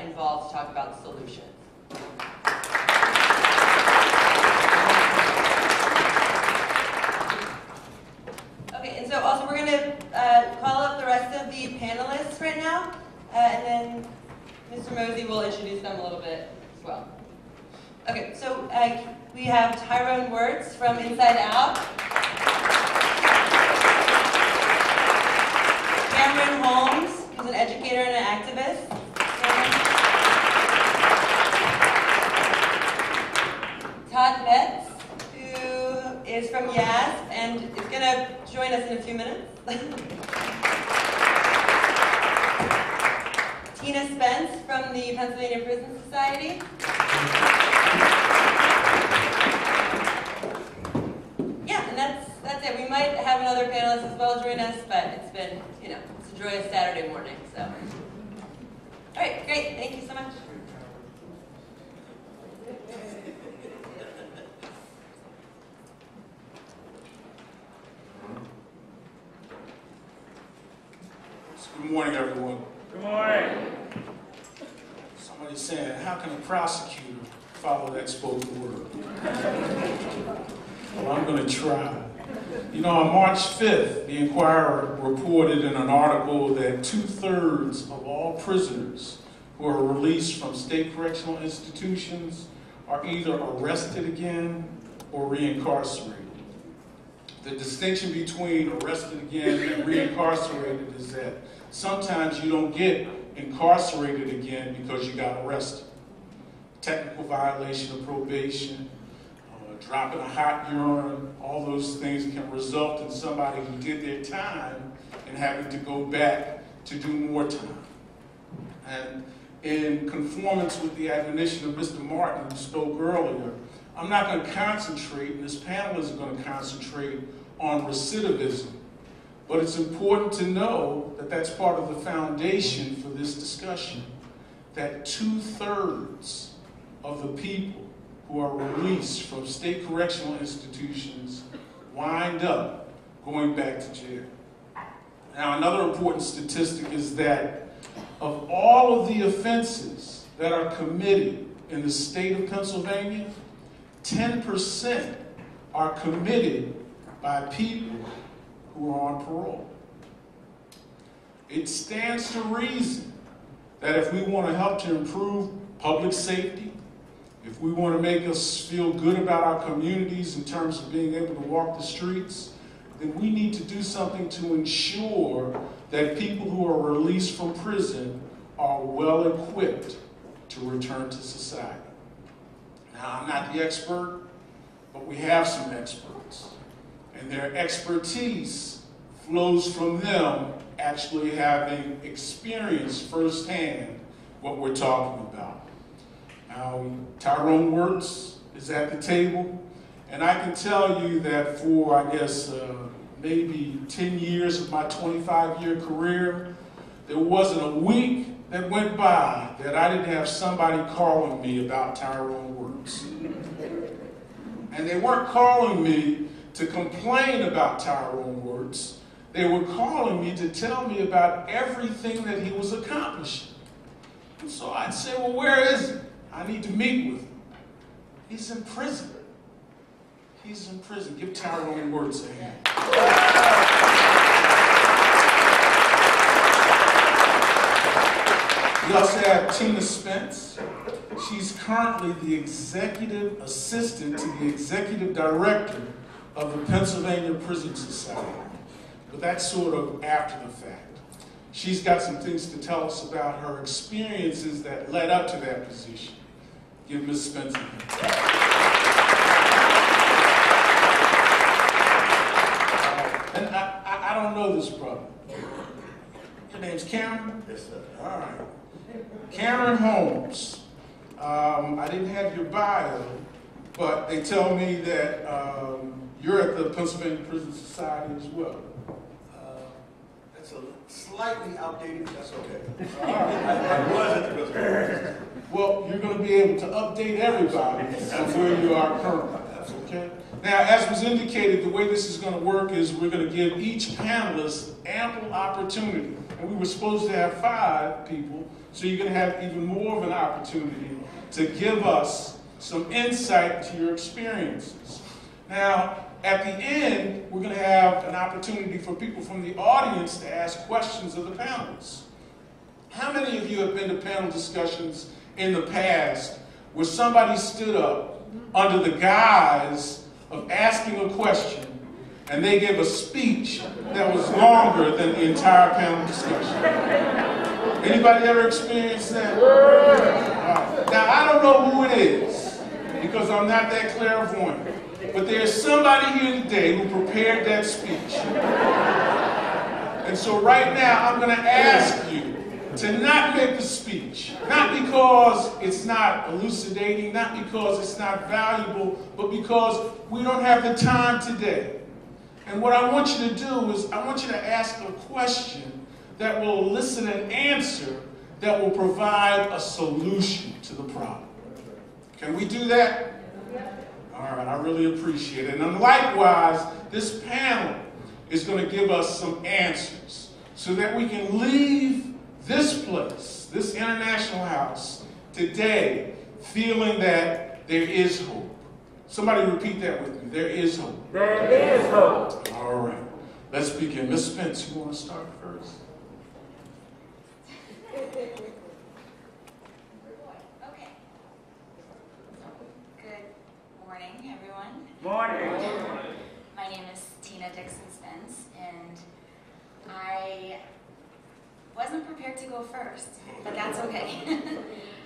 involved to talk about solutions. Okay, and so also we're going to call up the rest of the panelists right now, and then Mr. Mosey will introduce them a little bit as well. Okay, so we have Tyrone Wirtz from Inside Out, Cameron Holmes, who's an educator and an activist, Todd Metz, who is from YASP and is going to join us in a few minutes. Tina Spence from the Pennsylvania Prison Society. Yeah, and that's it. We might have another panelist as well join us, but it's been, it's a joyous Saturday morning, so. All right, great. Thank you so much. Good morning, everyone. Good morning. Somebody's saying, how can a prosecutor follow that spoken word? Well, I'm going to try. On March 5th, the Inquirer reported in an article that 2/3 of all prisoners who are released from state correctional institutions are either arrested again or reincarcerated. The distinction between arrested again and reincarcerated is that sometimes you don't get incarcerated again because you got arrested. Technical violation of probation, dropping a hot urine, all those things can result in somebody who did their time and having to go back to do more time. And in conformance with the admonition of Mr. Martin, who spoke earlier, I'm not going to concentrate, and this panel isn't going to concentrate on recidivism. But it's important to know that that's part of the foundation for this discussion, that 2/3 of the people who are released from state correctional institutions wind up going back to jail. Now, another important statistic is that of all of the offenses that are committed in the state of Pennsylvania, 10% are committed by people who are on parole. It stands to reason that if we want to help to improve public safety, if we want to make us feel good about our communities in terms of being able to walk the streets, then we need to do something to ensure that people who are released from prison are well equipped to return to society. Now, I'm not the expert, but we have some experts. And their expertise flows from them actually having experienced firsthand what we're talking about. Now, Tyrone Wirtz is at the table, and I can tell you that for, I guess, maybe 10 years of my 25-year career, there wasn't a week that went by that I didn't have somebody calling me about Tyrone Wirtz. And they weren't calling me to complain about Tyrone Wirtz. They were calling me to tell me about everything that he was accomplishing. And so I'd say, well, where is he? I need to meet with him. He's in prison. He's in prison. Give Tyrone Wirtz a hand. We also have Tina Spence. She's currently the executive assistant to the executive director of the Pennsylvania Prison Society. But that's sort of after the fact. She's got some things to tell us about her experiences that led up to that position. Give Ms. Spence a hand. And I don't know this brother. Your name's Cameron? Yes, sir. All right. Cameron Holmes. I didn't have your bio, but they tell me that you're at the Pennsylvania Prison Society as well. That's a slightly outdated, that's okay. All right. I was at the Pennsylvania. Well, you're going to be able to update everybody on where you are currently. Okay? Now, as was indicated, the way this is going to work is we're going to give each panelist ample opportunity and we were supposed to have 5 people, so you're going to have even more of an opportunity to give us some insight into your experiences. Now, at the end, we're going to have an opportunity for people from the audience to ask questions of the panelists. How many of you have been to panel discussions in the past where somebody stood up under the guise of asking a question and they gave a speech that was longer than the entire panel discussion? Anybody ever experienced that? Right. Now, I don't know who it is because I'm not that clairvoyant. But there's somebody here today who prepared that speech. And so right now, I'm going to ask you to not make the speech. Not because it's not elucidating, not because it's not valuable, but because we don't have the time today. And what I want you to do is I want you to ask a question that will elicit an answer that will provide a solution to the problem. Can we do that? All right, I really appreciate it. And likewise, this panel is going to give us some answers so that we can leave this place, this International House, today feeling that there is hope. Somebody repeat that with me. There is hope. There is hope. All right, let's begin. Ms. Spence, you want to start first? Morning. My name is Tina Dixon Spence, and I wasn't prepared to go first, but that's okay.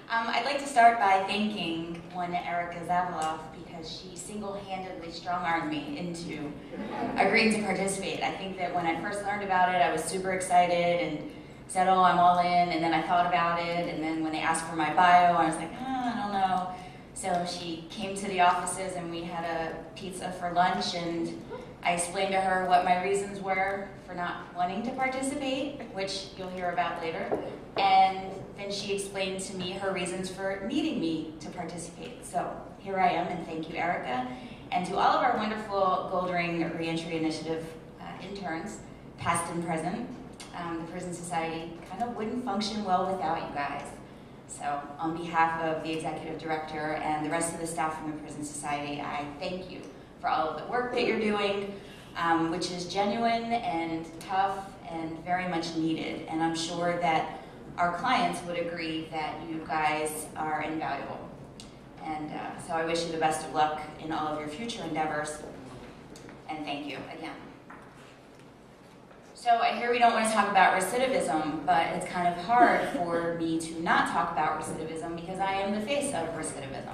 I'd like to start by thanking one Erica Zavaloff because she single-handedly strong-armed me into agreeing to participate. I think that when I first learned about it, I was super excited and said, oh, I'm all in, and then I thought about it, and then when they asked for my bio, I was like, I don't know. So she came to the offices and we had a pizza for lunch, and I explained to her what my reasons were for not wanting to participate, which you'll hear about later. And then she explained to me her reasons for needing me to participate. So here I am, and thank you, Erica. And to all of our wonderful Goldring Reentry Initiative interns, past and present, the Prison Society kind of wouldn't function well without you guys. So on behalf of the executive director and the rest of the staff from the Prison Society, I thank you for all of the work that you're doing, which is genuine and tough and very much needed. And I'm sure that our clients would agree that you guys are invaluable. And so I wish you the best of luck in all of your future endeavors. And thank you again. So I hear we don't want to talk about recidivism, but it's kind of hard for me to not talk about recidivism because I am the face of recidivism.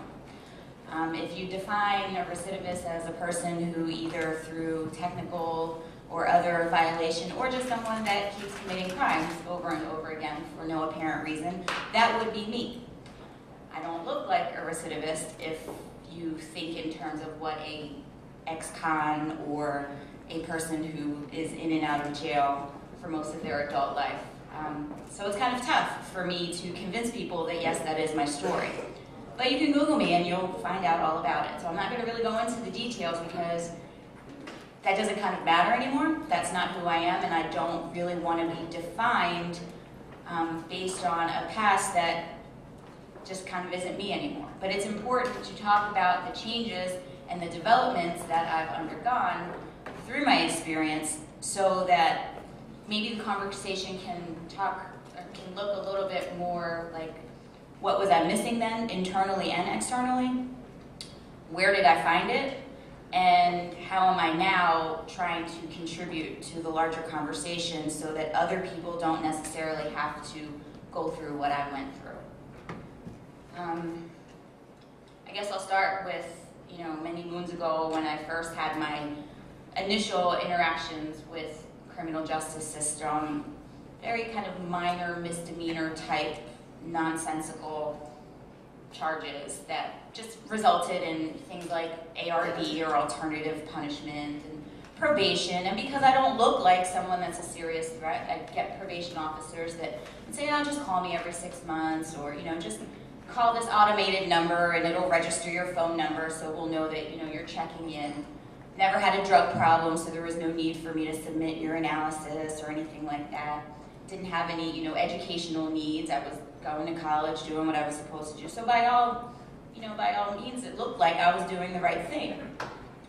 If you define a recidivist as a person who either through technical or other violation or just someone that keeps committing crimes over and over again for no apparent reason, that would be me. I don't look like a recidivist if you think in terms of what a ex-con or a person who is in and out of jail for most of their adult life. So it's kind of tough for me to convince people that yes, that is my story. But you can Google me and you'll find out all about it. So I'm not going to really go into the details because that doesn't kind of matter anymore. That's not who I am, and I don't really want to be defined based on a past that just kind of isn't me anymore. But it's important to talk about the changes and the developments that I've undergone through my experience so that maybe the conversation can look a little bit more like what was I missing then, internally and externally? Where did I find it? And how am I now trying to contribute to the larger conversation so that other people don't necessarily have to go through what I went through? I guess I'll start with, many moons ago when I first had my initial interactions with criminal justice system, very kind of minor misdemeanor type, nonsensical charges that just resulted in things like ARD or alternative punishment and probation. And because I don't look like someone that's a serious threat, I get probation officers that would say, oh, just call me every 6 months, or just call this automated number and it'll register your phone number so we'll know that you're checking in. Never had a drug problem, so there was no need for me to submit urinalysis or anything like that. didn't have any, educational needs. I was going to college, doing what I was supposed to do. So by all means, it looked like I was doing the right thing.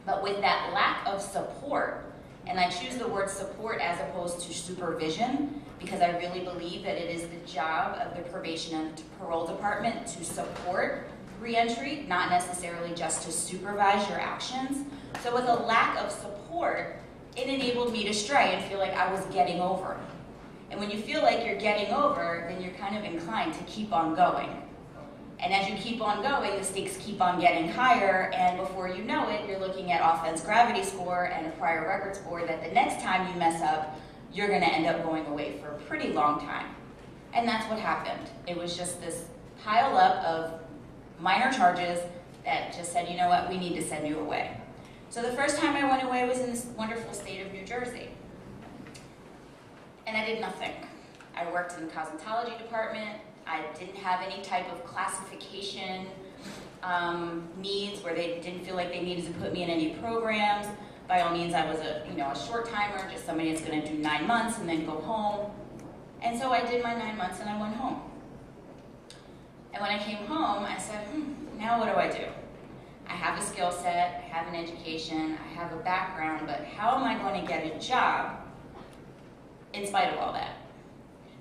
But with that lack of support, and I choose the word support as opposed to supervision, because I really believe that it is the job of the probation and parole department to support reentry, not necessarily just to supervise your actions. So with a lack of support, it enabled me to stray and feel like I was getting over. And when you feel like you're getting over, then you're kind of inclined to keep on going. And as you keep on going, the stakes keep on getting higher, and before you know it, you're looking at offense gravity score and a prior record score that the next time you mess up, you're gonna end up going away for a pretty long time. And that's what happened. It was just this pile up of minor charges that just said, you know what, we need to send you away. So the first time I went away was in this wonderful state of New Jersey. And I did nothing. I worked in the cosmetology department. I didn't have any type of classification needs where they didn't feel like they needed to put me in any programs. By all means, I was a short timer, just somebody that's going to do 9 months and then go home. And so I did my 9 months and I went home. And when I came home, I said, now what do I do? I have a skill set, I have an education, I have a background, but how am I going to get a job in spite of all that?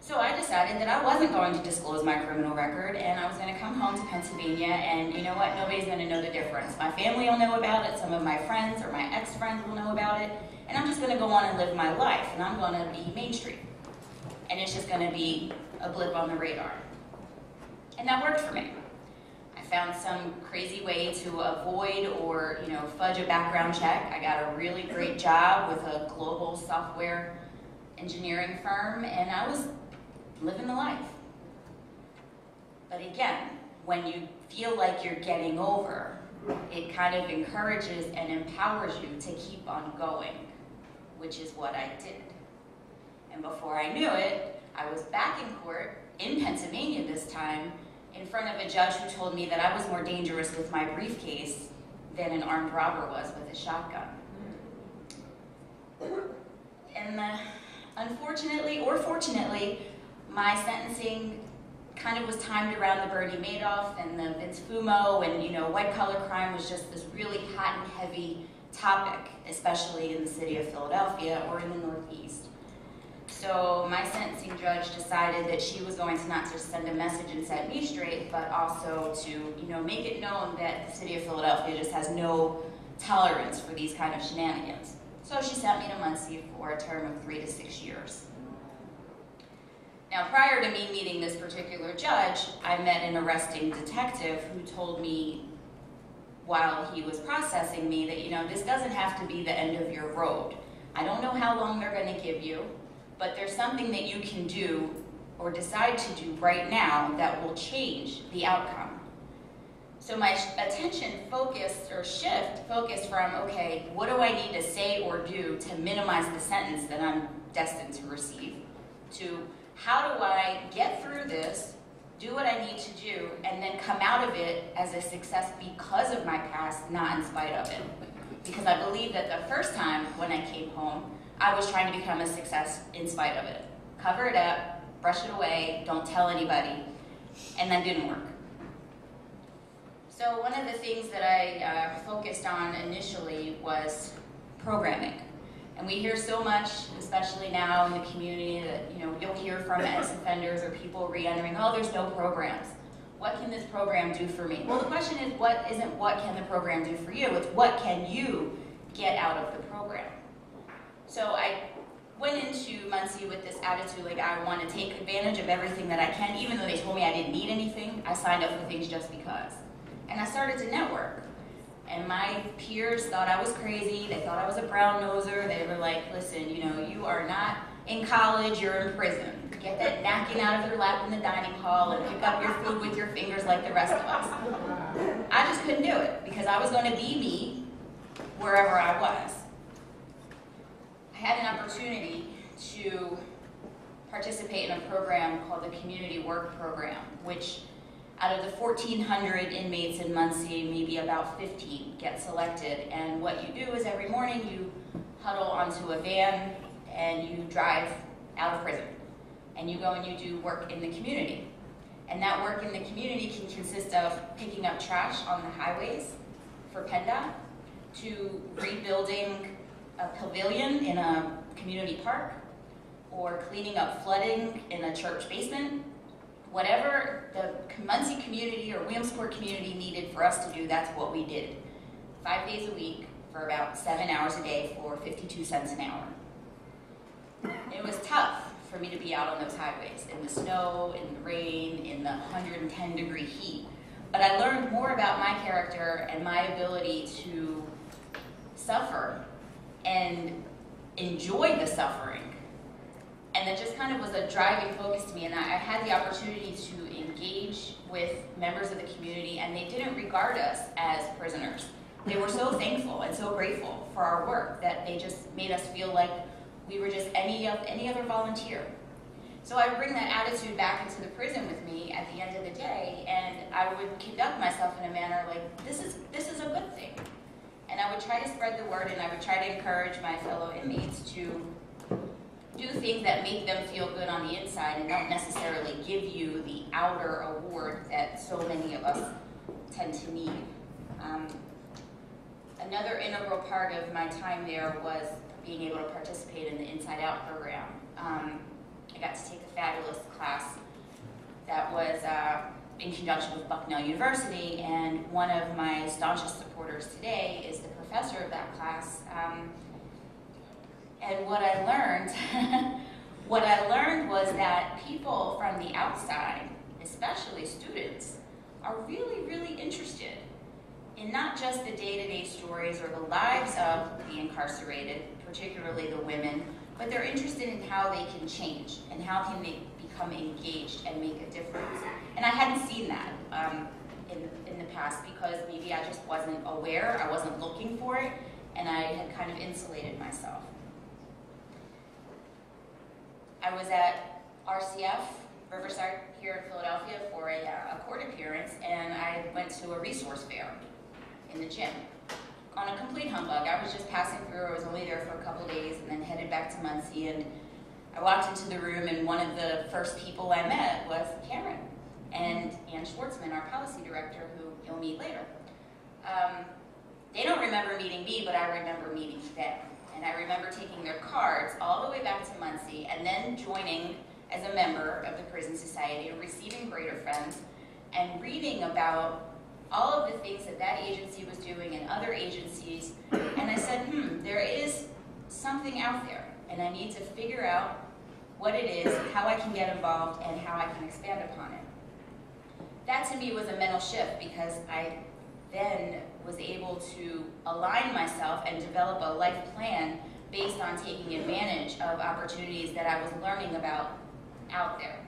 So I decided that I wasn't going to disclose my criminal record, and I was going to come home to Pennsylvania, and you know what? Nobody's going to know the difference. My family will know about it, some of my friends or my ex-friends will know about it, and I'm just going to go on and live my life, and I'm going to be Main Street. And it's just going to be a blip on the radar. And that worked for me. I found some crazy way to avoid or fudge a background check. I got a really great job with a global software engineering firm, and I was living the life. But again, when you feel like you're getting over, it kind of encourages and empowers you to keep on going, which is what I did. And before I knew it, I was back in court in Pennsylvania this time, in front of a judge who told me that I was more dangerous with my briefcase than an armed robber was with a shotgun. And unfortunately, or fortunately, my sentencing kind of was timed around the Bernie Madoff and the Vince Fumo, and white-collar crime was just this really hot and heavy topic, especially in the city of Philadelphia or in the Northeast. So my sentencing judge decided that she was going to not just send a message and set me straight, but also to make it known that the city of Philadelphia just has no tolerance for these kind of shenanigans. So she sent me to Muncie for a term of 3 to 6 years. Now, prior to me meeting this particular judge, I met an arresting detective who told me while he was processing me that, this doesn't have to be the end of your road. I don't know how long they're going to give you, but there's something that you can do or decide to do right now that will change the outcome. So my attention focused from, okay, what do I need to say or do to minimize the sentence that I'm destined to receive, to how do I get through this, do what I need to do, and then come out of it as a success because of my past, not in spite of it. Because I believe that the first time when I came home, I was trying to become a success in spite of it. Cover it up, brush it away, don't tell anybody, and that didn't work. So one of the things that I focused on initially was programming. And we hear so much, especially now in the community, that you'll hear from ex-offenders or people re-entering, oh, there's no programs. What can this program do for me? Well, the question is, what can the program do for you? It's what can you get out of the program? So I went into Muncie with this attitude, like I want to take advantage of everything that I can, even though they told me I didn't need anything. I signed up for things just because. And I started to network. And my peers thought I was crazy. They thought I was a brown noser. They were like, listen, you are not in college, you're in prison. Get that napkin out of your lap in the dining hall and pick up your food with your fingers like the rest of us. I just couldn't do it because I was going to be me wherever I was. I had an opportunity to participate in a program called the Community Work Program, which out of the 1,400 inmates in Muncie, maybe about 15 get selected. And what you do is every morning you huddle onto a van and you drive out of prison and you go and you do work in the community. And that work in the community can consist of picking up trash on the highways for PennDOT, to rebuilding a pavilion in a community park, or cleaning up flooding in a church basement. Whatever the Muncie community or Williamsport community needed for us to do, that's what we did. 5 days a week for about 7 hours a day for 52 cents an hour. It was tough for me to be out on those highways, in the snow, in the rain, in the 110-degree heat. But I learned more about my character and my ability to suffer and enjoy the suffering. And that just kind of was a driving focus to me, and I had the opportunity to engage with members of the community, and they didn't regard us as prisoners. They were so thankful and so grateful for our work that they just made us feel like we were just any other volunteer. So I bring that attitude back into the prison with me at the end of the day, and I would conduct myself in a manner like, this is a good thing. And I would try to spread the word, and I would try to encourage my fellow inmates to do things that make them feel good on the inside and don't necessarily give you the outer award that so many of us tend to need. Another integral part of my time there was being able to participate in the Inside Out program. I got to take a fabulous class that was in conjunction with Bucknell University, and one of my staunchest supporters today is the professor of that class. And what I learned was that people from the outside, especially students, are really, really interested in not just the day-to-day stories or the lives of the incarcerated, particularly the women, but they're interested in how they can change and how can they become engaged and make a difference. And I hadn't seen that in the past because maybe I just wasn't aware, I wasn't looking for it, and I had kind of insulated myself. I was at RCF, Riverside, here in Philadelphia for a court appearance, and I went to a resource fair in the gym on a complete humbug. I was just passing through. I was only there for a couple days and then headed back to Muncie, and I walked into the room, and one of the first people I met was Karen and Ann Schwartzman, our policy director, who you'll meet later. They don't remember meeting me, but I remember meeting them. And I remember taking their cards all the way back to Muncie and then joining as a member of the Prison Society and receiving Greater Friends and reading about all of the things that that agency was doing and other agencies. And I said, there is something out there, and I need to figure out what it is, how I can get involved, and how I can expand upon it. That to me was a mental shift because I then was able to align myself and develop a life plan based on taking advantage of opportunities that I was learning about out there.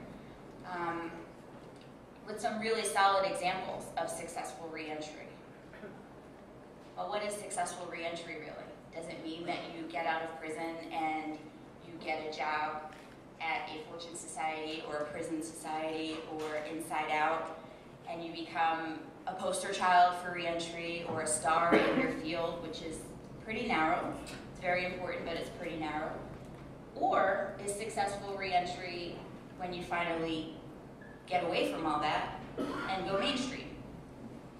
With some really solid examples of successful reentry. Well, what is successful reentry really? Does it mean that you get out of prison and you get a job at a Fortune Society or a prison society or Inside Out, and you become a poster child for reentry or a star in your field, which is pretty narrow. It's very important, but it's pretty narrow. Or is successful reentry when you finally get away from all that and go mainstream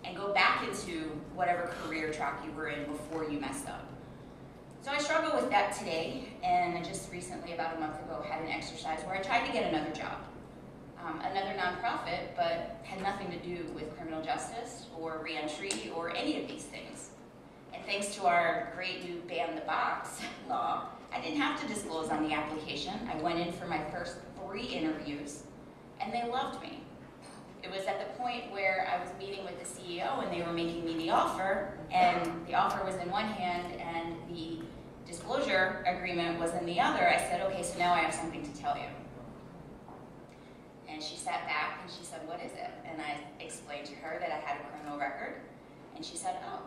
and go back into whatever career track you were in before you messed up? So I struggle with that today, and I just recently, about a month ago, had an exercise where I tried to get another job. Another nonprofit, but had nothing to do with criminal justice or reentry or any of these things. And thanks to our great new ban the box law, I didn't have to disclose on the application. I went in for my first 3 interviews, and they loved me. It was at the point where I was meeting with the CEO and they were making me the offer, and the offer was in one hand and the disclosure agreement was in the other. I said, okay, so now I have something to tell you. And she sat back and she said, what is it? And I explained to her that I had a criminal record. And she said, oh.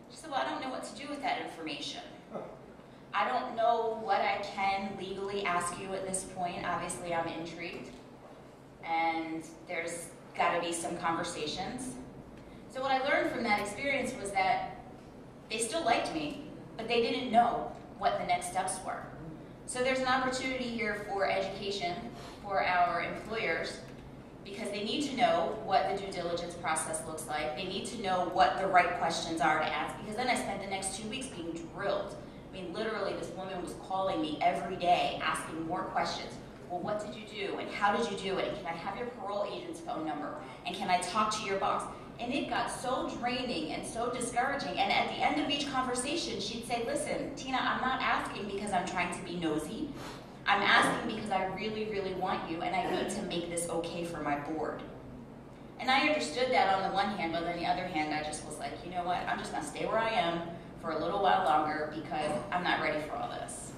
She said, well, I don't know what to do with that information. I don't know what I can legally ask you at this point. Obviously, I'm intrigued. And there's got to be some conversations. So what I learned from that experience was that they still liked me, but they didn't know what the next steps were. So there's an opportunity here for education for our employers, because they need to know what the due diligence process looks like. They need to know what the right questions are to ask, because then I spent the next 2 weeks being drilled. I mean, literally, this woman was calling me every day, asking more questions. Well, what did you do, and how did you do it, and can I have your parole agent's phone number, and can I talk to your boss? And it got so draining and so discouraging, and at the end of each conversation, she'd say, listen, Tina, I'm not asking because I'm trying to be nosy. I'm asking because I really, really want you, and I need to make this okay for my board. And I understood that on the one hand, but on the other hand, I just was like, you know what, I'm just gonna stay where I am for a little while longer because I'm not ready for all this.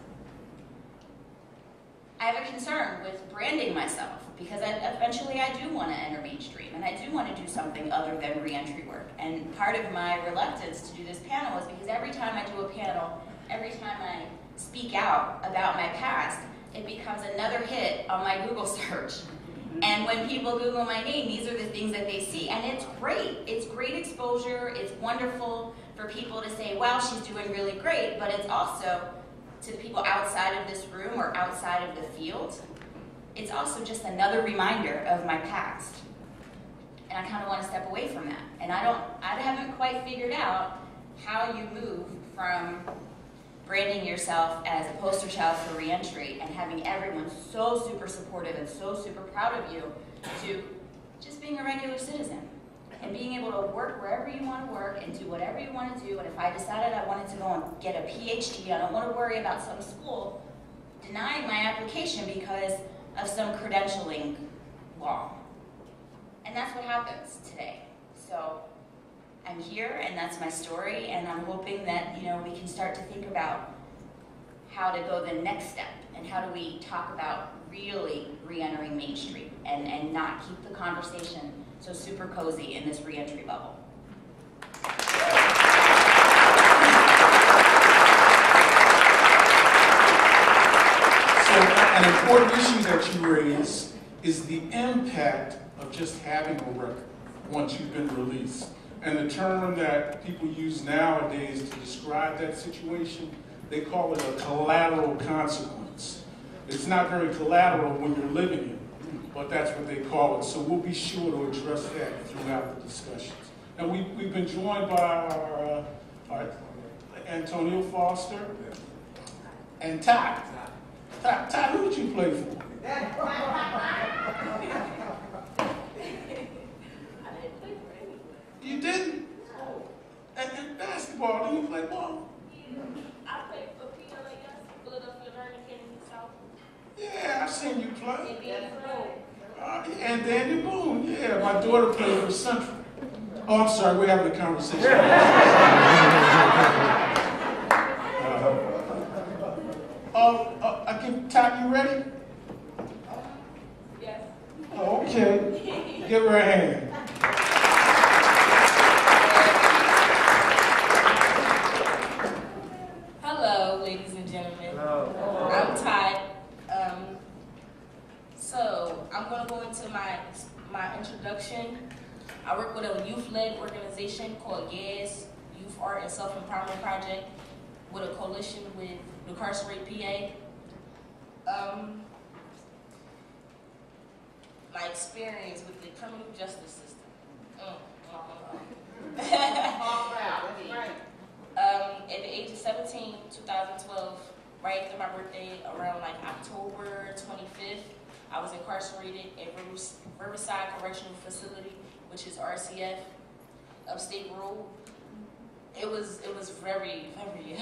I have a concern with branding myself because eventually I do want to enter mainstream and I do want to do something other than reentry work. And part of my reluctance to do this panel is because every time I do a panel, every time I speak out about my past, it becomes another hit on my Google search. And when people Google my name, these are the things that they see. And it's great. It's great exposure. It's wonderful for people to say, wow, she's doing really great. But it's also, to the people outside of this room or outside of the field, it's also just another reminder of my past. And I kind of want to step away from that. And I haven't quite figured out how you move from branding yourself as a poster child for reentry and having everyone so super supportive and so super proud of you to just being a regular citizen and being able to work wherever you want to work and do whatever you want to do. And if I decided I wanted to go and get a PhD, I don't want to worry about some school denying my application because of some credentialing law. And that's what happens today. So I'm here, and that's my story, and I'm hoping that, you know, we can start to think about how to go the next step, and how do we talk about really re-entering Main Street, and not keep the conversation so super cozy in this re-entry bubble. So an important issue that you raise is the impact of just having a record once you've been released. And the term that people use nowadays to describe that situation, they call it a collateral consequence. It's not very collateral when you're living it, but that's what they call it. So we'll be sure to address that throughout the discussions. Now we've been joined by our Antonio Foster and Ty. Ty, who did you play for? You didn't? And basketball, did you play ball? I played for PLAS, Philadelphia Learning Academy South. Yeah, I've seen you play. And Danny Boone. And Danny Boone, yeah. My daughter played for Central. Oh, I'm sorry, we're having a conversation. Ty, you ready? Yes. Okay. Give her a hand. Hello, ladies and gentlemen. Hello. I'm Ty. So I'm going to go into my introduction. I work with a youth-led organization called YES, Youth Art and Self-Empowerment Project, with a coalition with Incarcerate PA. My experience with the criminal justice system. At the age of 17, 2012, right after my birthday, around like October 25th, I was incarcerated at Riverside Correctional Facility, which is RCF, upstate Road. It was very, very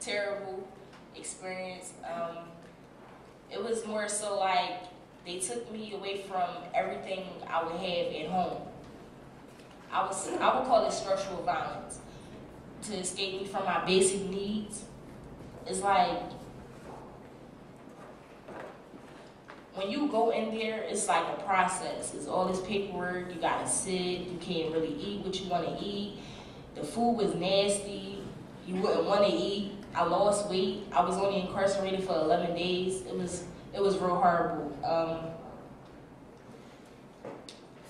terrible experience. It was more so like they took me away from everything I would have at home. I would call it structural violence. To escape me from my basic needs, it's like when you go in there, it's like a process. It's all this paperwork. You gotta sit. You can't really eat what you want to eat. The food was nasty. You wouldn't want to eat. I lost weight. I was only incarcerated for 11 days. It was real horrible.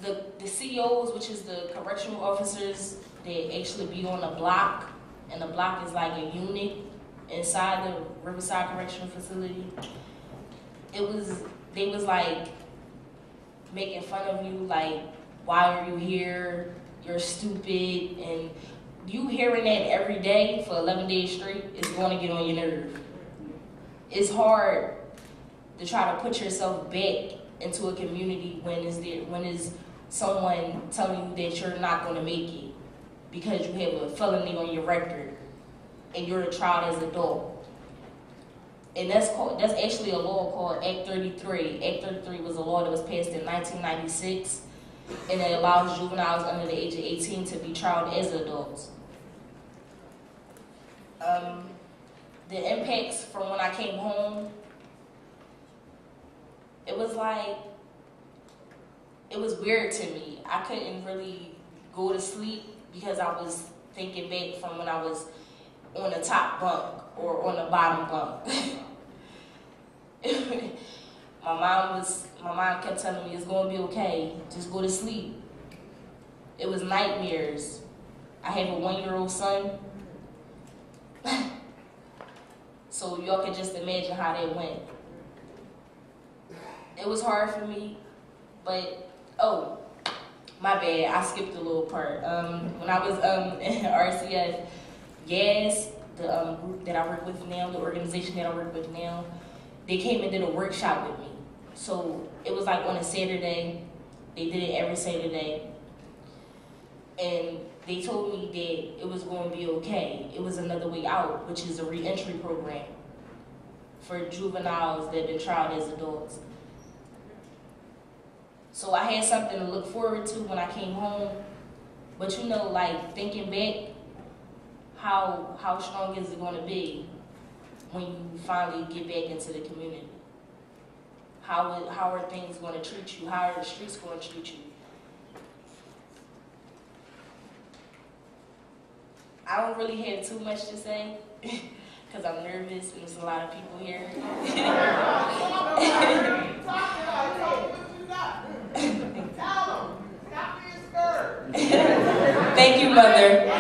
The COs, which is the correctional officers, they actually be on a block, and the block is like a unit inside the Riverside Correctional Facility. It was they was like making fun of you, like, why are you here? You're stupid. And you hearing that every day for 11 days straight is going to get on your nerve. It's hard to try to put yourself back into a community when is someone telling you that you're not going to make it because you have a felony on your record and you're a child as an adult. And that's actually a law called Act 33. Act 33 was a law that was passed in 1996, and it allows juveniles under the age of 18 to be tried as adults. The impacts from when I came home, it was weird to me. I couldn't really go to sleep because I was thinking back from when I was on the top bunk or on the bottom bunk. My mom kept telling me it's gonna be okay, just go to sleep. It was nightmares. I have a 1-year-old son. So y'all can just imagine how that went. It was hard for me, but, oh, my bad, I skipped a little part. When I was in RCF, YAS, the group that I work with now, the organization that I work with now, they came and did a workshop with me. So it was like on a Saturday, they did it every Saturday, and they told me that it was going to be okay. It was Another Way Out, which is a re-entry program for juveniles that have been tried as adults. So I had something to look forward to when I came home. But you know, like thinking back, how strong is it going to be when you finally get back into the community? How are things going to treat you? How are the streets going to treat you? I don't really have too much to say because I'm nervous and there's a lot of people here. Thank you, Mother.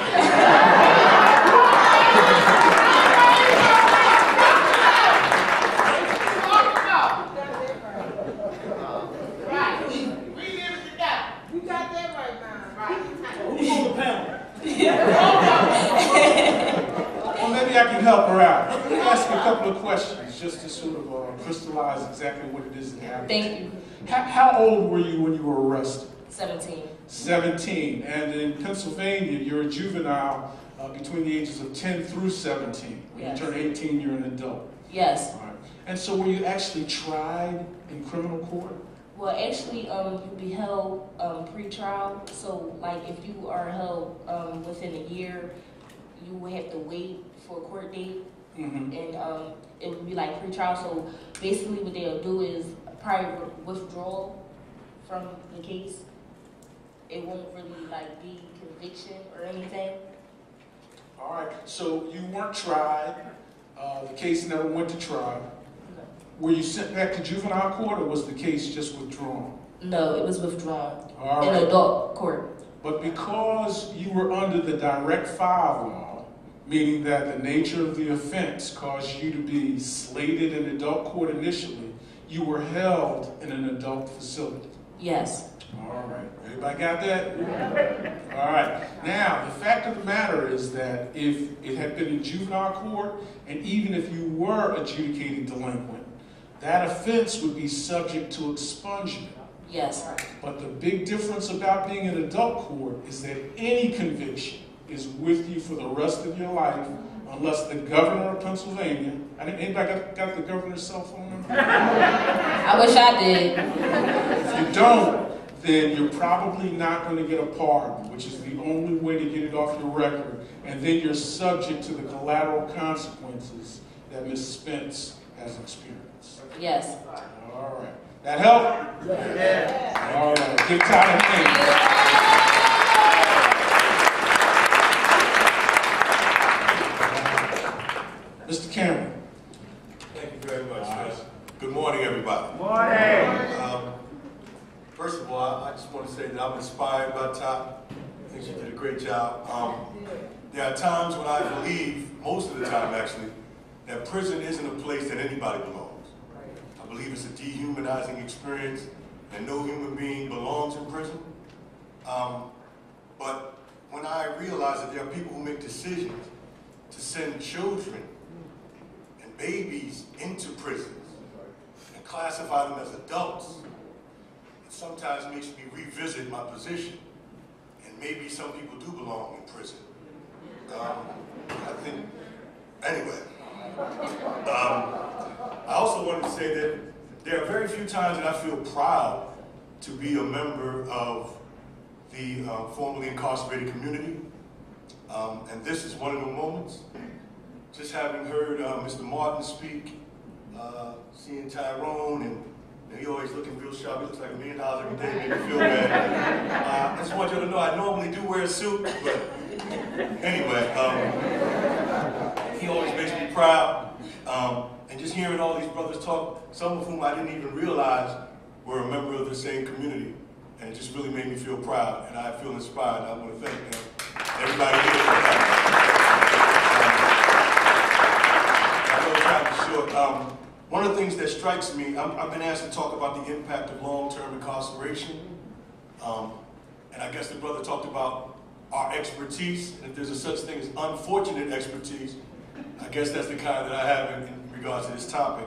Well, maybe I can help her out. Let me ask you a couple of questions just to sort of crystallize exactly what it is that happened. Thank you. How old were you when you were arrested? 17. 17. And in Pennsylvania, you're a juvenile between the ages of 10 through 17. When Yes. you turn 18, you're an adult. Yes. All right. And so were you actually tried in criminal court? Well, actually, you'll be held pre-trial. So, like, if you are held within a year, you will have to wait for a court date, Mm-hmm. and it would be like pre-trial. So, basically, what they'll do is probably withdraw from the case. It won't really like be conviction or anything. All right. So you weren't tried. The case never went to trial. Were you sent back to juvenile court, or was the case just withdrawn? No, it was withdrawn All in right. adult court. But because you were under the direct file law, meaning that the nature of the offense caused you to be slated in adult court initially, you were held in an adult facility. Yes. All right. Everybody got that? All right. Now, the fact of the matter is that if it had been in juvenile court, and even if you were adjudicating delinquent, that offense would be subject to expungement. Yes. But the big difference about being in adult court is that any conviction is with you for the rest of your life, unless the governor of Pennsylvania, anybody got the governor's cell phone number? I wish I did. If you don't, then you're probably not going to get a pardon, which is the only way to get it off your record. And then you're subject to the collateral consequences that Ms. Spence has experienced. Yes. All right. That help? Yeah. All right. Give Tyler a hand. Mr. Cameron. Thank you very much. Good morning, everybody. Morning. First of all, I just want to say that I'm inspired by Top. I think she did a great job. There are times when I believe, most of the time actually, that prison isn't a place that anybody belongs. I believe it's a dehumanizing experience, and no human being belongs in prison. But when I realize that there are people who make decisions to send children and babies into prisons and classify them as adults, it sometimes makes me revisit my position. And maybe some people do belong in prison. I think, anyway. I also wanted to say that there are very few times that I feel proud to be a member of the formerly incarcerated community. And this is one of the moments. Just having heard Mr. Martin speak, seeing Tyrone, and he always looking real sharp. He looks like $1 million every day, made me feel bad. I just want you to know I normally do wear a suit, but anyway, he always makes me proud. And just hearing all these brothers talk, some of whom I didn't even realize were a member of the same community. And it just really made me feel proud, and I feel inspired. I want to thank them, everybody here for that. I know time is short. One of the things that strikes me, I've been asked to talk about the impact of long-term incarceration. And I guess the brother talked about our expertise, and if there's a such thing as unfortunate expertise, I guess that's the kind that I have in regards to this topic.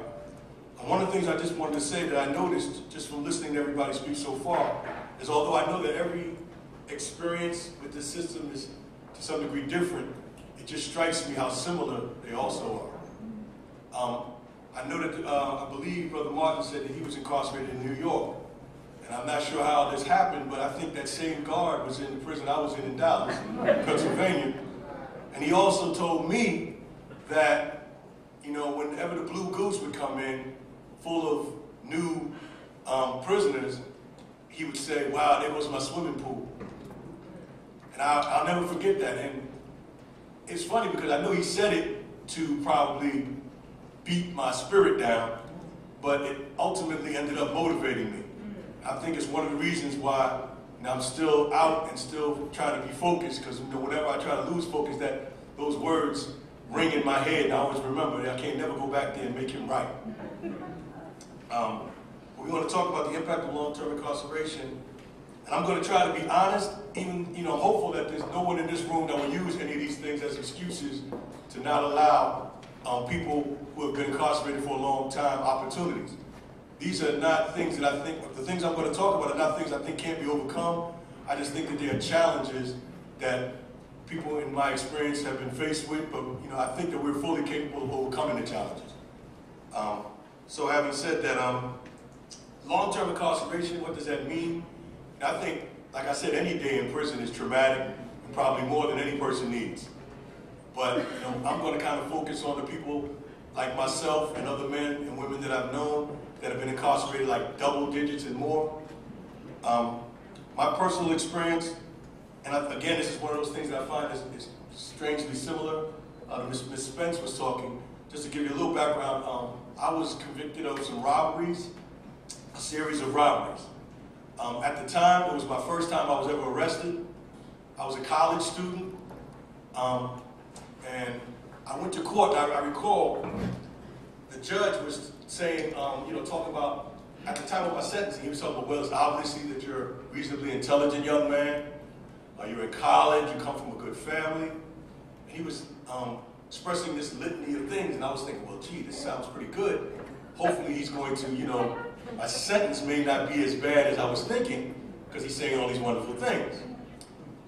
And one of the things I just wanted to say that I noticed just from listening to everybody speak so far is although I know that every experience with the system is to some degree different, it just strikes me how similar they also are. I know that, I believe Brother Martin said that he was incarcerated in New York. And I'm not sure how this happened, but I think that same guard was in the prison I was in Dallas, Pennsylvania. And he also told me that, you know, whenever the Blue Goose would come in, full of new prisoners, he would say, wow, there goes my swimming pool. And I'll never forget that. And it's funny because I know he said it to probably beat my spirit down, but it ultimately ended up motivating me. I think it's one of the reasons why I'm still out and still trying to be focused, because whenever I try to lose focus, that those words ring in my head, and I always remember that I can't never go back there and make him right. We want to talk about the impact of long-term incarceration, and I'm going to try to be honest, even hopeful that there's no one in this room that will use any of these things as excuses to not allow people who have been incarcerated for a long time opportunities. These are not things that I think, the things I'm going to talk about are not things I think can't be overcome. I just think that there are challenges that people in my experience have been faced with, but I think that we're fully capable of overcoming the challenges. So having said that, long-term incarceration, what does that mean? And I think, like I said, any day in prison is traumatic and probably more than any person needs. But I'm going to kind of focus on the people like myself and other men and women that I've known that have been incarcerated like double digits and more. My personal experience, and again, this is one of those things that I find is strangely similar. Ms. Spence was talking. Just to give you a little background, I was convicted of some robberies, a series of robberies. At the time, it was my first time I was ever arrested. I was a college student, and I went to court. I recall the judge was saying, talking about, at the time of my sentencing, he was talking about, well, it's obviously that you're a reasonably intelligent young man, you're in college, you come from a good family. And he was expressing this litany of things, and I was thinking, well, gee, this sounds pretty good. Hopefully he's going to, my sentence may not be as bad as I was thinking, because he's saying all these wonderful things.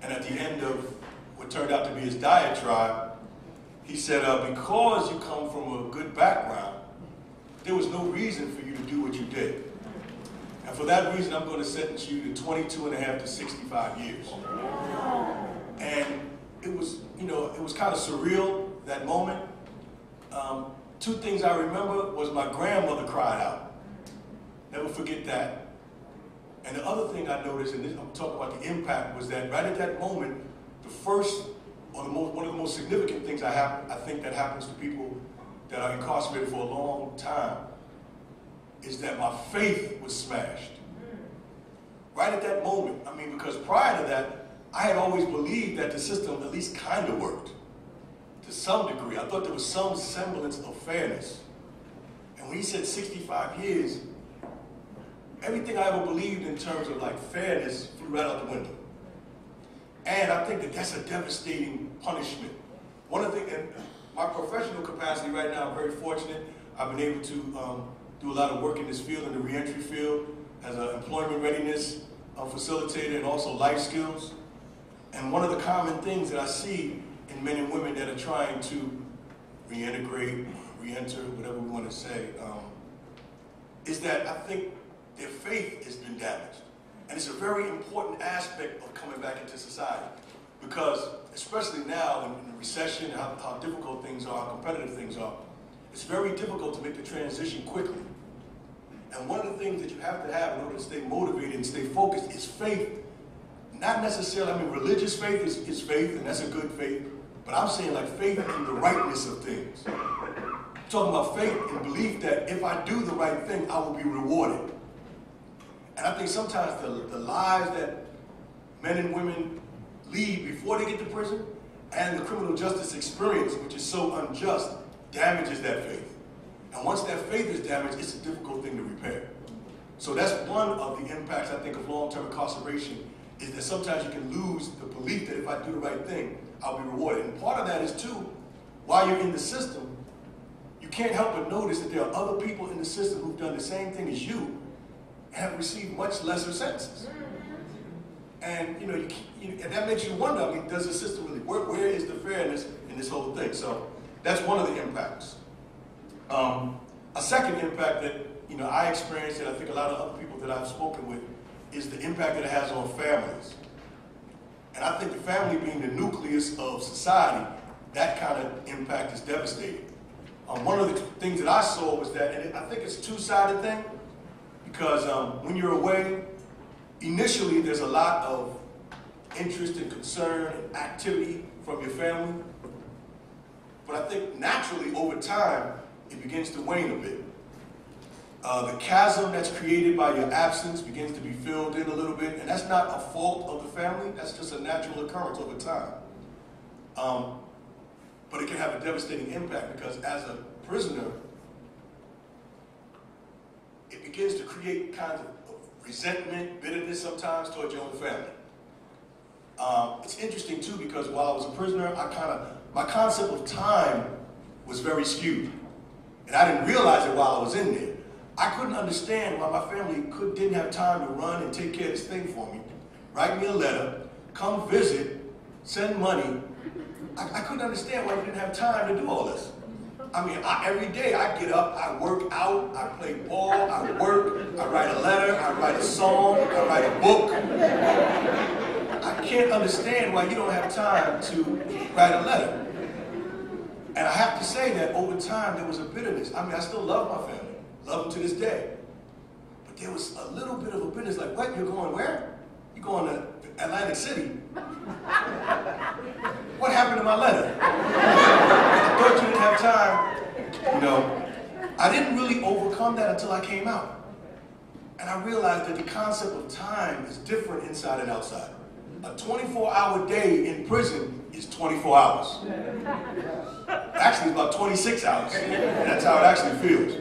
And at the end of what turned out to be his diatribe, he said, because you come from a good background, there was no reason for you to do what you did. And for that reason, I'm going to sentence you to 22.5 to 65 years. And it was, it was kind of surreal, that moment. Two things I remember was my grandmother cried out. Never forget that. And the other thing I noticed, and I'm talking about the impact, was that right at that moment, the first, or one of the most significant things I think that happens to people that are incarcerated for a long time is that my faith was smashed. Right at that moment, because prior to that, I had always believed that the system at least kind of worked to some degree. I thought there was some semblance of fairness. And when he said 65 years, everything I ever believed in terms of like fairness flew right out the window. And I think that that's a devastating punishment. One of the things, in my professional capacity right now, I'm very fortunate. I've been able to do a lot of work in this field, in the reentry field, as an employment readiness facilitator and also life skills. And one of the common things that I see in men and women that are trying to reintegrate, re-enter, whatever we want to say, is that I think their faith has been damaged. And it's a very important aspect of coming back into society. Because, especially now in the recession, how difficult things are, how competitive things are, it's very difficult to make the transition quickly. And one of the things that you have to have in order to stay motivated and stay focused is faith. Not necessarily, I mean, religious faith is faith, and that's a good faith, but I'm saying like faith in the rightness of things. I'm talking about faith and belief that if I do the right thing, I will be rewarded. And I think sometimes the lives that men and women lead before they get to prison and the criminal justice experience, which is so unjust, damages that faith. And once that faith is damaged, it's a difficult thing to repair. So that's one of the impacts, I think, of long-term incarceration, is that sometimes you can lose the belief that if I do the right thing, I'll be rewarded. And part of that is, too, while you're in the system, you can't help but notice that there are other people in the system who've done the same thing as you and have received much lesser sentences. And, you know, and that makes you wonder, I mean, does the system really work? Where is the fairness in this whole thing? So that's one of the impacts. A second impact that, you know, I experienced, and I think a lot of other people that I've spoken with, is the impact that it has on families. And I think the family being the nucleus of society, that kind of impact is devastating. One of the things that I saw was that, and I think it's a two-sided thing, because when you're away, initially there's a lot of interest and concern and activity from your family. But I think naturally over time, it begins to wane a bit. The chasm that's created by your absence begins to be filled in a little bit, and that's not a fault of the family, that's just a natural occurrence over time. But it can have a devastating impact because as a prisoner, it begins to create kinds of resentment, bitterness sometimes towards your own family. It's interesting too because while I was a prisoner, my concept of time was very skewed. And I didn't realize it while I was in there. I couldn't understand why my family didn't have time to run and take care of this thing for me, write me a letter, come visit, send money. I couldn't understand why we didn't have time to do all this. I mean, every day I get up, I work out, I play ball, I work, I write a letter, I write a song, I write a book. I can't understand why you don't have time to write a letter. And I have to say that over time there was a bitterness. I mean, I still love my family, love them to this day. But there was a little bit of a bitterness, like, what, you're going where? You're going to Atlantic City. What happened to my letter? I thought you didn't have time. You know, I didn't really overcome that until I came out. And I realized that the concept of time is different inside and outside. A 24-hour day in prison is 24 hours. Actually, it's about 26 hours. That's how it actually feels.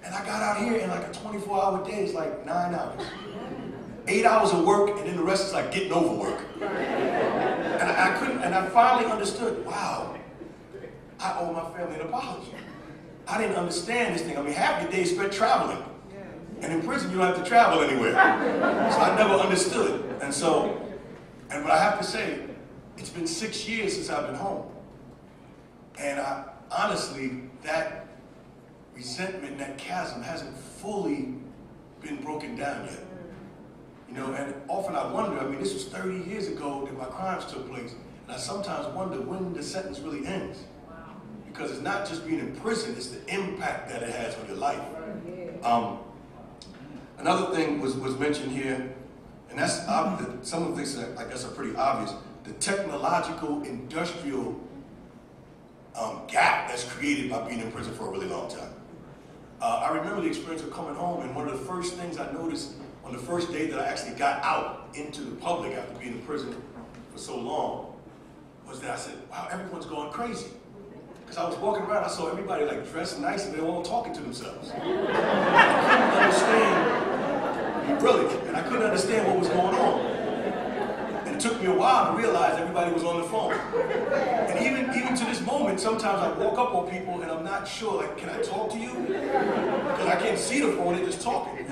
And I got out here and like a 24-hour day is like 9 hours. 8 hours of work, and then the rest is like getting over work. And I finally understood, wow, I owe my family an apology. I didn't understand this thing. I mean, half your day is spent traveling. And in prison, you don't have to travel anywhere. So I never understood. But I have to say, it's been 6 years since I've been home. And honestly, that resentment, that chasm hasn't fully been broken down yet. You know, and often I wonder, I mean, this was 30 years ago that my crimes took place. And I sometimes wonder when the sentence really ends. Because it's not just being in prison, it's the impact that it has on your life. Another thing was mentioned here, and that's some of the things that I guess are pretty obvious. The technological, industrial gap that's created by being in prison for a really long time. I remember the experience of coming home, and one of the first things I noticed on the first day that I actually got out into the public after being in prison for so long was that I said, wow, everyone's going crazy. Because I was walking around, I saw everybody like dressed nice and they were all talking to themselves. I couldn't understand, really, and I couldn't understand what was going on. And it took me a while to realize everybody was on the phone. And even to this moment, sometimes I walk up on people and I'm not sure, like, can I talk to you? Because I can't see the phone, they're just talking.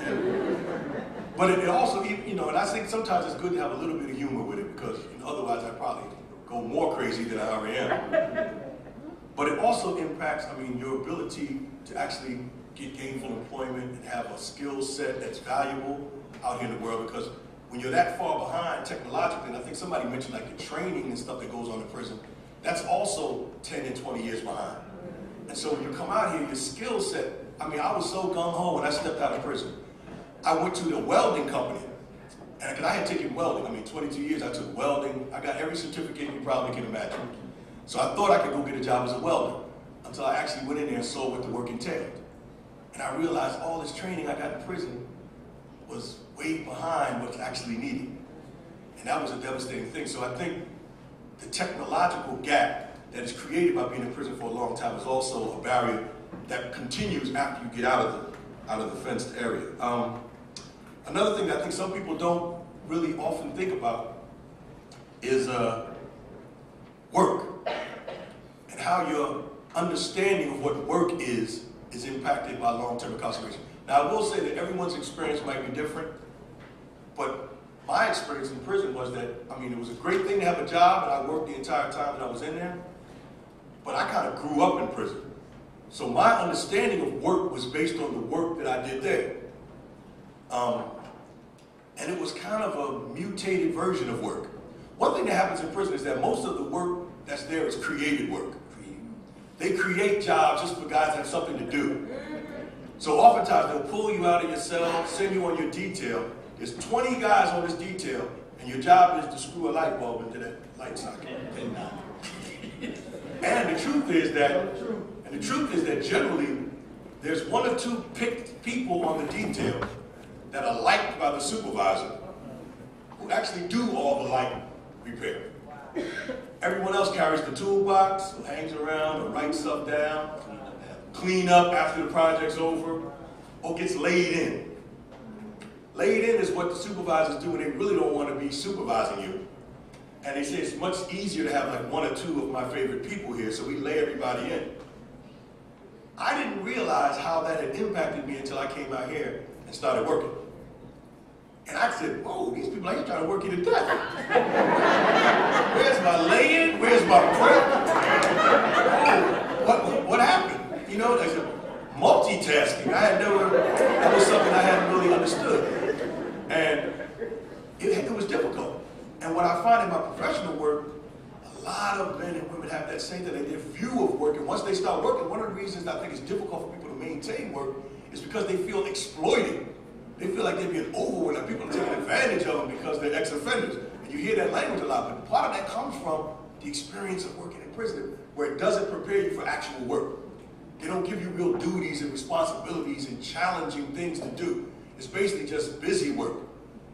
But it also, you know, and I think sometimes it's good to have a little bit of humor with it because otherwise I'd probably go more crazy than I already am. But it also impacts, I mean, your ability to actually get gainful employment and have a skill set that's valuable out here in the world, because when you're that far behind technologically, and I think somebody mentioned like the training and stuff that goes on in prison, that's also 10 and 20 years behind. And so when you come out here, your skill set, I mean, I was so gung-ho when I stepped out of prison. I went to the welding company, and because I had taken welding, I mean, 22 years I took welding. I got every certificate you probably can imagine. So I thought I could go get a job as a welder until I actually went in there and saw what the work entailed. And I realized all this training I got in prison was way behind what's actually needed. And that was a devastating thing. So I think the technological gap that is created by being in prison for a long time is also a barrier that continues after you get out of the fenced area. Another thing that I think some people don't really often think about is work, and how your understanding of what work is impacted by long-term incarceration. Now, I will say that everyone's experience might be different, but my experience in prison was that, I mean, it was a great thing to have a job, and I worked the entire time that I was in there, but I kind of grew up in prison. So my understanding of work was based on the work that I did there. And it was kind of a mutated version of work. One thing that happens in prison is that most of the work that's there is created work. They create jobs just for guys to have something to do. So oftentimes they'll pull you out of your cell, send you on your detail. There's 20 guys on this detail, and your job is to screw a light bulb into that light socket. And the truth is that generally there's one or two picked people on the detail that are liked by the supervisor who actually do all the light repair. Everyone else carries the toolbox, hangs around, or writes stuff down, clean up after the project's over, or gets laid in. Laid in is what the supervisors do when they really don't want to be supervising you. And they say it's much easier to have like one or two of my favorite people here, so we lay everybody in. I didn't realize how that had impacted me until I came out here and started working. And I said, whoa, these people ain't trying to work you to death. Where's my lay-in? Where's my prep? Oh, what happened? You know, there's a multitasking. That was something I hadn't really understood. And it was difficult. And what I find in my professional work, a lot of men and women have that same thing, their view of work. And once they start working, one of the reasons I think it's difficult for people to maintain work is because they feel exploited. They feel like they're being overworked, like people are taking advantage of them because they're ex-offenders. And you hear that language a lot, but part of that comes from the experience of working in prison, where it doesn't prepare you for actual work. They don't give you real duties and responsibilities and challenging things to do. It's basically just busy work.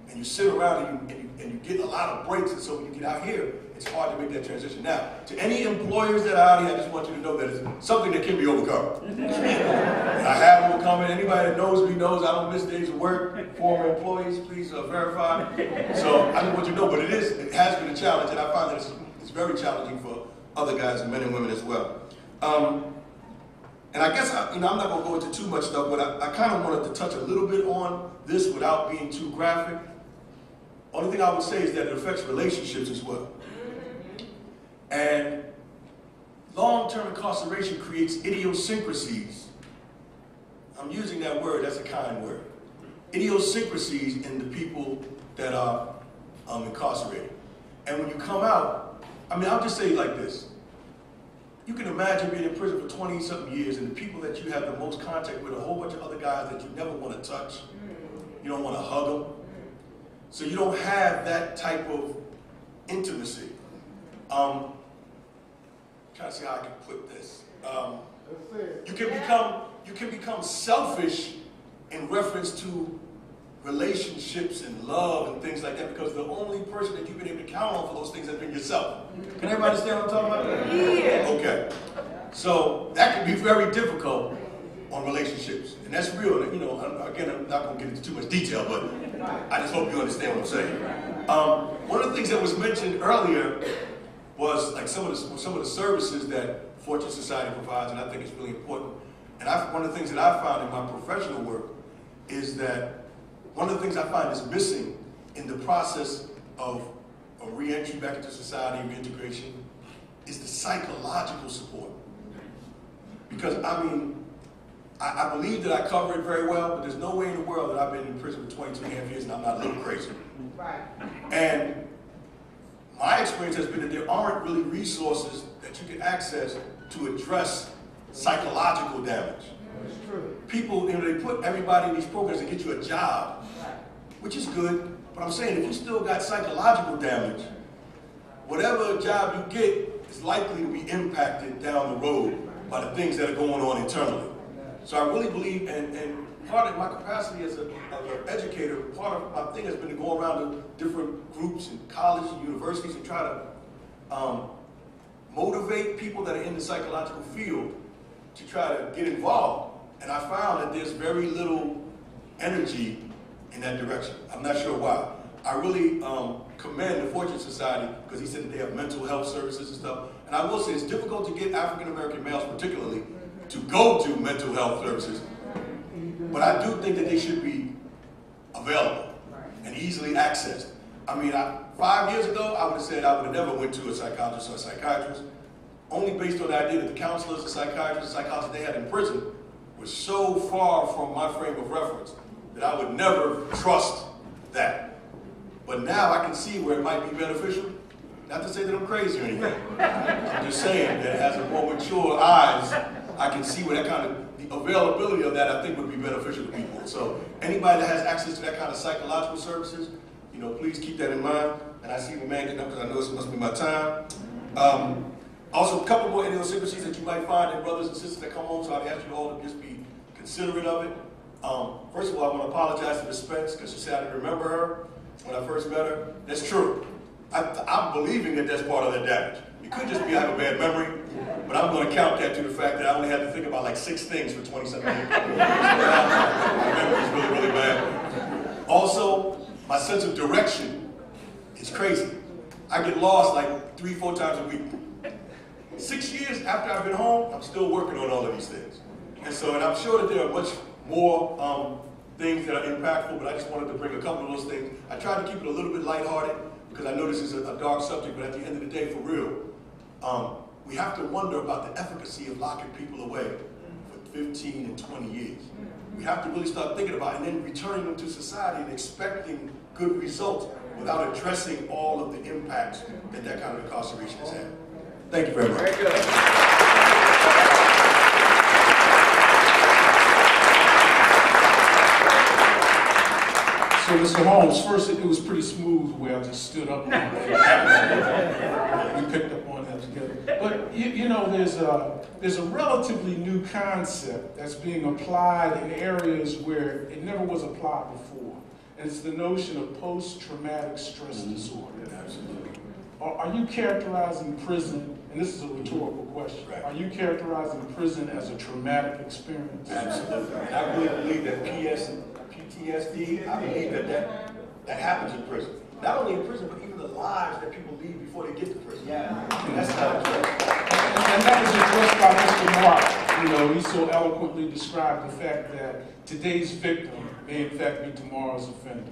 And you sit around and you get a lot of breaks, and so when you get out here, it's hard to make that transition. Now, to any employers that are out here, I just want you to know that it's something that can be overcome. And I have overcome it. Anybody that knows me knows I don't miss days of work. Former employees, please verify. So I just want you to know, but it has been a challenge, and I find that it's very challenging for other guys, men and women as well. And I guess I'm not going to go into too much stuff, but I kind of wanted to touch a little bit on this without being too graphic. Only thing I would say is that it affects relationships as well. And long-term incarceration creates idiosyncrasies. I'm using that word, that's a kind word. Idiosyncrasies in the people that are incarcerated. And when you come out, I'll just say it like this. You can imagine being in prison for 20-something years, and the people that you have the most contact with are a whole bunch of other guys that you never want to touch. You don't want to hug them. So you don't have that type of intimacy. Trying to see how I can put this. You can become selfish in reference to relationships and love and things like that, because the only person that you've been able to count on for those things has been yourself. Can everybody understand what I'm talking about? Yeah. Okay. So that can be very difficult on relationships, and that's real. You know, again, I'm not going to get into too much detail, but I just hope you understand what I'm saying. One of the things that was mentioned earlier was like some of the services that Fortune Society provides, and I think it's really important. And one of the things that I found in my professional work is that one of the things I find is missing in the process of re-entry back into society, reintegration, is the psychological support. Because I mean, I believe that I cover it very well, but there's no way in the world that I've been in prison for 22.5 years and I'm not a little crazy. Right. And my experience has been that there aren't really resources that you can access to address psychological damage. That's true. People, you know, they put everybody in these programs to get you a job, which is good, but I'm saying if you still got psychological damage, whatever job you get is likely to be impacted down the road by the things that are going on internally. So I really believe, and part of my capacity as an educator, part of my thing has been to go around to different groups and colleges and universities and try to motivate people that are in the psychological field to try to get involved. And I found that there's very little energy in that direction. I'm not sure why. I really commend the Fortune Society because he said that they have mental health services and stuff. And I will say it's difficult to get African American males particularly to go to mental health services, but I do think that they should be available and easily accessed. I mean, 5 years ago, I would have said I would have never went to a psychologist or a psychiatrist, only based on the idea that the counselors, the psychiatrists, the psychologists they had in prison were so far from my frame of reference that I would never trust that. But now I can see where it might be beneficial. Not to say that I'm crazy or anything. I'm just saying that as a more mature eyes, I can see where that kind of, the availability of that I think would be beneficial to people. So anybody that has access to that kind of psychological services, you know, please keep that in mind. And I see the man getting up because I know it must be my time. Also, a couple more idiosyncrasies that you might find in brothers and sisters that come home, so I'd ask you all to just be considerate of it. First of all, I want to apologize to Ms. Spence because she said I didn't remember her when I first met her. That's true. I'm believing that that's part of that damage. It could just be I have a bad memory, but I'm going to count that to the fact that I only had to think about like 6 things for 27 years. My memory is really, really bad. Also, my sense of direction is crazy. I get lost like 3-4 times a week. 6 years after I've been home, I'm still working on all of these things. And I'm sure that there are much more things that are impactful, but I just wanted to bring a couple of those things. I tried to keep it a little bit lighthearted because I know this is a dark subject, but at the end of the day, for real, we have to wonder about the efficacy of locking people away for 15 and 20 years. We have to really start thinking about it and then returning them to society and expecting good results without addressing all of the impacts that that kind of incarceration has had. Thank you very much. Very good. So, Mr. Holmes, first it was pretty smooth where I just stood up. We picked up on that together. But you know, there's a relatively new concept that's being applied in areas where it never was applied before, and it's the notion of post-traumatic stress disorder. Absolutely. Are you characterizing prison? And this is a rhetorical question. Right. Are you characterizing prison as a traumatic experience? Absolutely. And I really believe that PTSD, I believe that happens in prison. Not only in prison, but even the lives that people lead before they get to prison. Yeah. And that's how it's And that was addressed by Mr. Mark. You know, he so eloquently described the fact that today's victim may in fact be tomorrow's offender.